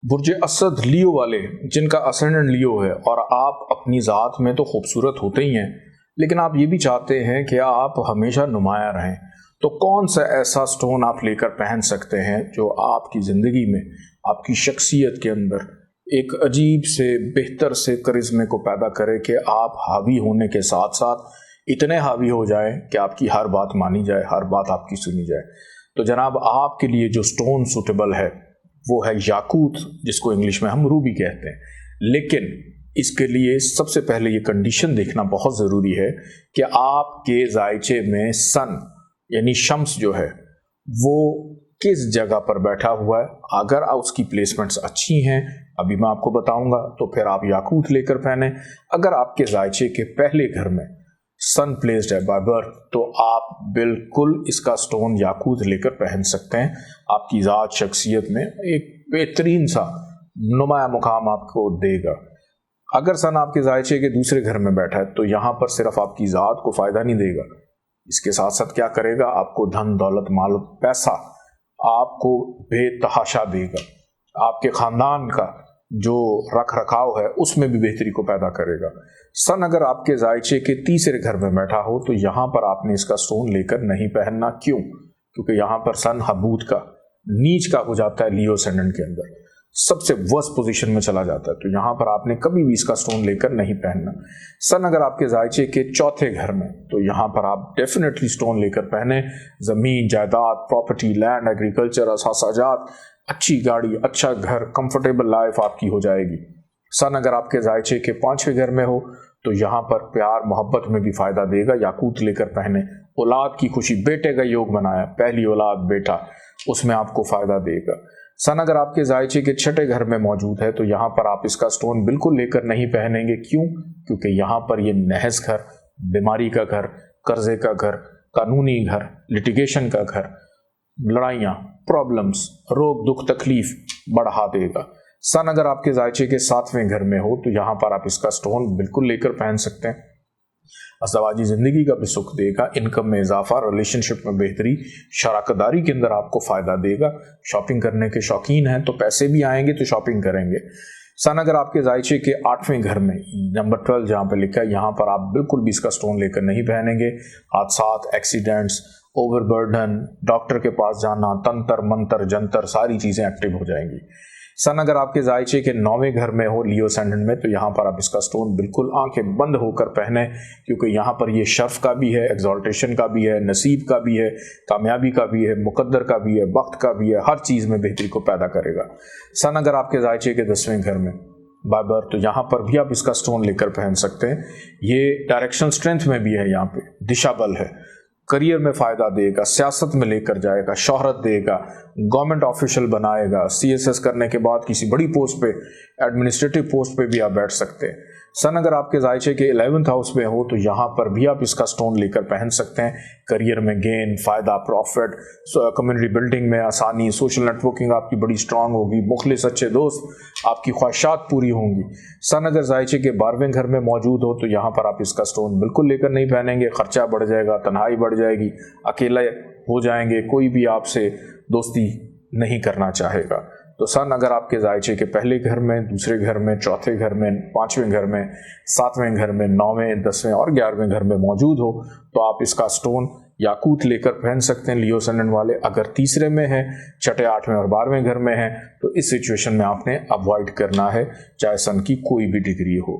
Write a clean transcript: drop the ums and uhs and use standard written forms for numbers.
برج اسد لیو والے جن کا اسینڈنٹ لیو ہے اور آپ اپنی ذات میں تو خوبصورت ہوتے ہی ہیں، لیکن آپ یہ بھی چاہتے ہیں کہ آپ ہمیشہ نمایاں رہیں، تو کون سا ایسا سٹون آپ لے کر پہن سکتے ہیں جو آپ کی زندگی میں آپ کی شخصیت کے اندر ایک عجیب سے بہتر سے کرزمے کو پیدا کرے کہ آپ حاوی ہونے کے ساتھ ساتھ اتنے حاوی ہو جائیں کہ آپ کی ہر بات مانی جائے، ہر بات آپ کی سنی جائے۔ تو جناب آپ کے لیے جو سٹون سوٹیبل ہے وہ ہے یاقوت، جس کو انگلش میں ہم روبی کہتے ہیں، لیکن اس کے لیے سب سے پہلے یہ کنڈیشن دیکھنا بہت ضروری ہے کہ آپ کے ذائچے میں سن یعنی شمس جو ہے وہ کس جگہ پر بیٹھا ہوا ہے۔ اگر اس کی پلیسمنٹس اچھی ہیں، ابھی میں آپ کو بتاؤں گا، تو پھر آپ یاقوت لے کر پہنیں۔ اگر آپ کے ذائچے کے پہلے گھر میں سن پلیسڈ ہے بائی برتھ، تو آپ بالکل اس کا سٹون یاقوت لے کر پہن سکتے ہیں۔ آپ کی ذات شخصیت میں ایک بہترین سا نمایاں مقام آپ کو دے گا۔ اگر سن آپ کے ذائچے کے دوسرے گھر میں بیٹھا ہے تو یہاں پر صرف آپ کی ذات کو فائدہ نہیں دے گا، اس کے ساتھ ساتھ کیا کرے گا، آپ کو دھن دولت مال پیسہ آپ کو بے تحاشا دے گا، آپ کے خاندان کا جو رکھ رکھاؤ ہے اس میں بھی بہتری کو پیدا کرے گا۔ سن اگر آپ کے ذائچے کے تیسرے گھر میں بیٹھا ہو تو یہاں پر آپ نے اس کا سٹون لے کر نہیں پہننا۔ کیوں؟ کیونکہ یہاں پر سن حبوت کا نیچ کا ہو جاتا ہے، لیو اسینڈنٹ کے اندر سب سے ورسٹ پوزیشن میں چلا جاتا ہے، تو یہاں پر آپ نے کبھی بھی اس کا سٹون لے کر نہیں پہننا۔ سن اگر آپ کے ذائچے کے چوتھے گھر میں، تو یہاں پر آپ ڈیفینیٹلی سٹون لے کر پہنیں۔ زمین، جائیداد، پراپرٹی، لینڈ، ایگریکلچر، اثاثہ جات، اچھی گاڑی، اچھا گھر، کمفرٹیبل لائف آپ کی ہو جائے گی۔ سن اگر آپ کے ذائچے کے پانچویں گھر میں ہو تو یہاں پر پیار محبت میں بھی فائدہ دے گا، یاقوت لے کر پہنے۔ اولاد کی خوشی، بیٹے کا یوگ بنایا، پہلی اولاد بیٹا، اس میں آپ کو فائدہ دے گا۔ سن اگر آپ کے ذائچے کے چھٹے گھر میں موجود ہے تو یہاں پر آپ اس کا سٹون بالکل لے کر نہیں پہنیں گے۔ کیوں؟ کیونکہ یہاں پر یہ نحس گھر، بیماری کا گھر، قرضے کا گھر، قانونی گھر، لٹیگیشن کا گھر، لڑائیاں، پرابلمز، روگ دکھ تکلیف بڑھا دے گا۔ سن اگر آپ کے ذائچے کے ساتویں گھر میں ہو تو یہاں پر آپ اس کا سٹون بالکل لے کر پہن سکتے ہیں۔ ازدواجی زندگی کا بھی سکھ دے گا، انکم میں اضافہ، ریلیشن شپ میں بہتری، شراکت داری کے اندر آپ کو فائدہ دے گا۔ شاپنگ کرنے کے شوقین ہیں تو پیسے بھی آئیں گے تو شاپنگ کریں گے۔ سن اگر آپ کے ذائچے کے آٹھویں گھر میں، نمبر 12 جہاں پہ لکھا ہے، یہاں پر آپ بالکل بھی اس کا سٹون لے کر نہیں پہنیں گے۔ حادثات، ایکسیڈنٹس، اوور برڈن، ڈاکٹر کے پاس جانا، تنتر منتر جنتر، ساری چیزیں ایکٹیو ہو جائیں گی۔ سن اگر آپ کے ذائچے کے 9ویں گھر میں ہو، لیو اسینڈنٹ میں، تو یہاں پر آپ اس کا سٹون بالکل آنکھیں بند ہو کر پہنیں، کیونکہ یہاں پر یہ شرف کا بھی ہے، ایگزالٹیشن کا بھی ہے، نصیب کا بھی ہے، کامیابی کا بھی ہے، مقدر کا بھی ہے، وقت کا بھی ہے، ہر چیز میں بہتری کو پیدا کرے گا۔ سن اگر آپ کے ذائچے کے 10ویں گھر میں بائی برتھ، تو یہاں پر بھی آپ اس کا سٹون لے کر پہن سکتے ہیں۔ یہ ڈائریکشن سٹرینتھ میں بھی ہے، یہاں پہ دشا بل ہے، کریئر میں فائدہ دے گا، سیاست میں لے کر جائے گا، شہرت دے گا، گورنمنٹ آفیشل بنائے گا، سی ایس ایس کرنے کے بعد کسی بڑی پوسٹ پہ، ایڈمنسٹریٹو پوسٹ پہ بھی آپ بیٹھ سکتے ہیں۔ سن اگر آپ کے ذائچے کے 11ویں ہاؤس میں ہو تو یہاں پر بھی آپ اس کا سٹون لے کر پہن سکتے ہیں۔ کریئر میں گین، فائدہ، پروفٹ، کمیونٹی بلڈنگ میں آسانی، سوشل نیٹ ورکنگ آپ کی بڑی سٹرانگ ہوگی، مخلص اچھے دوست، آپ کی خواہشات پوری ہوں گی۔ سن اگر ذائچے کے 12ویں گھر میں موجود ہو تو یہاں پر آپ اس کا سٹون بالکل لے کر نہیں پہنیں گے، خرچہ بڑھ جائے گا، تنہائی بڑھ جائے گی، اکیلے ہو جائیں گے، کوئی بھی آپ سے دوستی نہیں کرنا چاہے گا۔ تو سن اگر آپ کے ذائچے کے پہلے گھر میں، دوسرے گھر میں، چوتھے گھر میں، 5ویں گھر میں، 7ویں گھر میں، 9ویں، 10ویں اور 11ویں گھر میں موجود ہو تو آپ اس کا سٹون یاقوت لے کر پہن سکتے ہیں، لیو اسینڈنٹ والے۔ اگر تیسرے میں ہے، چھٹے، 8ویں اور 12ویں گھر میں ہے تو اس سچویشن میں آپ نے اوائڈ کرنا ہے، چاہے سن کی کوئی بھی ڈگری ہو۔